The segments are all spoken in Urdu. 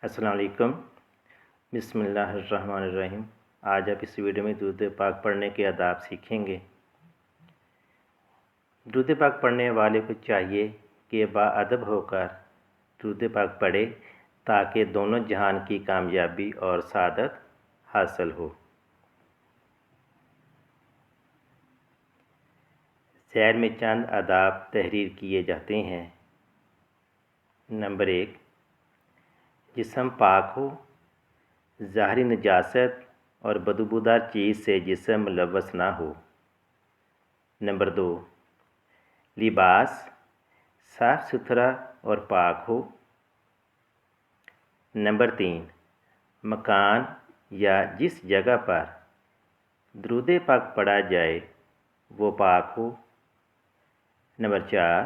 السلام علیکم۔ بسم اللہ الرحمن الرحیم۔ آج آپ اس ویڈیو میں درود پاک پڑھنے کے آداب سیکھیں گے۔ درود پاک پڑھنے والے کو چاہیے کہ باادب ہو کر درود پاک پڑھے تاکہ دونوں جہان کی کامیابی اور سعادت حاصل ہو۔ ذیل میں چند آداب تحریر کیے جاتے ہیں۔ نمبر 1، جسم پاک ہو، ظاہری نجاست اور بدبودار چیز سے جسم ملوث نہ ہو۔ نمبر 2، لباس صاف ستھرا اور پاک ہو۔ نمبر 3، مکان یا جس جگہ پر درود پاک پڑھا جائے وہ پاک ہو۔ نمبر 4،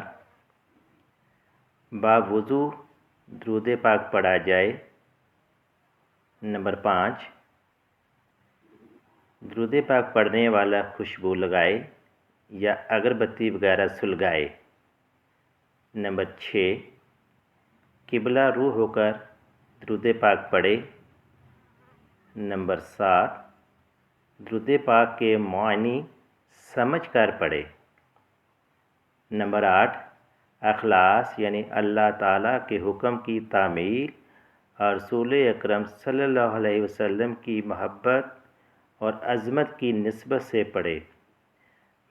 باوضو درود پاک پڑھا جائے۔ نمبر 5، درود پاک پڑھنے والا خوشبو لگائے یا اگربتی وغیرہ سلگائے۔ نمبر 6، قبلہ رو ہو کر درود پاک پڑھے۔ نمبر 7، درود پاک کے معنی سمجھ کر پڑھے۔ نمبر 8، اخلاص یعنی اللہ تعالیٰ کے حکم کی تعمیل اور رسول اکرم صلی اللہ علیہ وسلم کی محبت اور عظمت کی نسبت سے پڑھے۔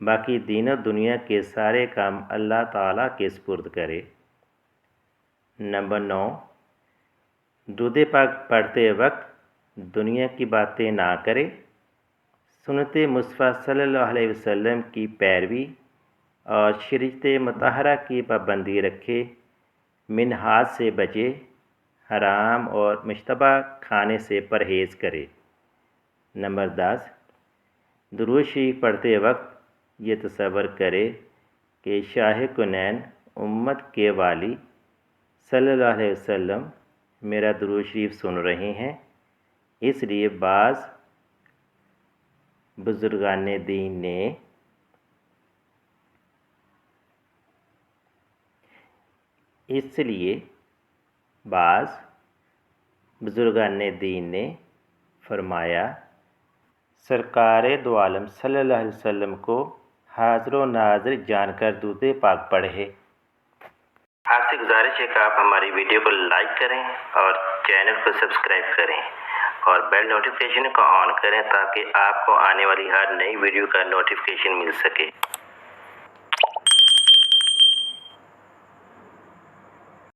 باقی دین و دنیا کے سارے کام اللہ تعالیٰ کے سپرد کرے۔ نمبر 9، درود پاک پڑھتے وقت دنیا کی باتیں نہ کرے، سنت مصطفیٰ صلی اللہ علیہ وسلم کی پیروی اور شریعت مطہرہ کی پابندی رکھے، منہج سے بچے، حرام اور مشتبہ کھانے سے پرہیز کرے۔ نمبر 10، درود شریف پڑھتے وقت یہ تصور کرے کہ شاہ کونین امت کے والی صلی اللہ علیہ وسلم میرا درود شریف سن رہے ہیں۔ اس لیے بعض بزرگان دین نے فرمایا سرکار دو عالم صلی اللہ علیہ وسلم کو حاضر و ناظر جان کر درود پاک پڑھے۔ آپ سے گزارش ہے کہ آپ ہماری ویڈیو کو لائک کریں اور چینل کو سبسکرائب کریں اور بیل نوٹیفیکیشن کو آن کریں تاکہ آپ کو آنے والی ہر نئی ویڈیو کا نوٹیفیکیشن مل سکے۔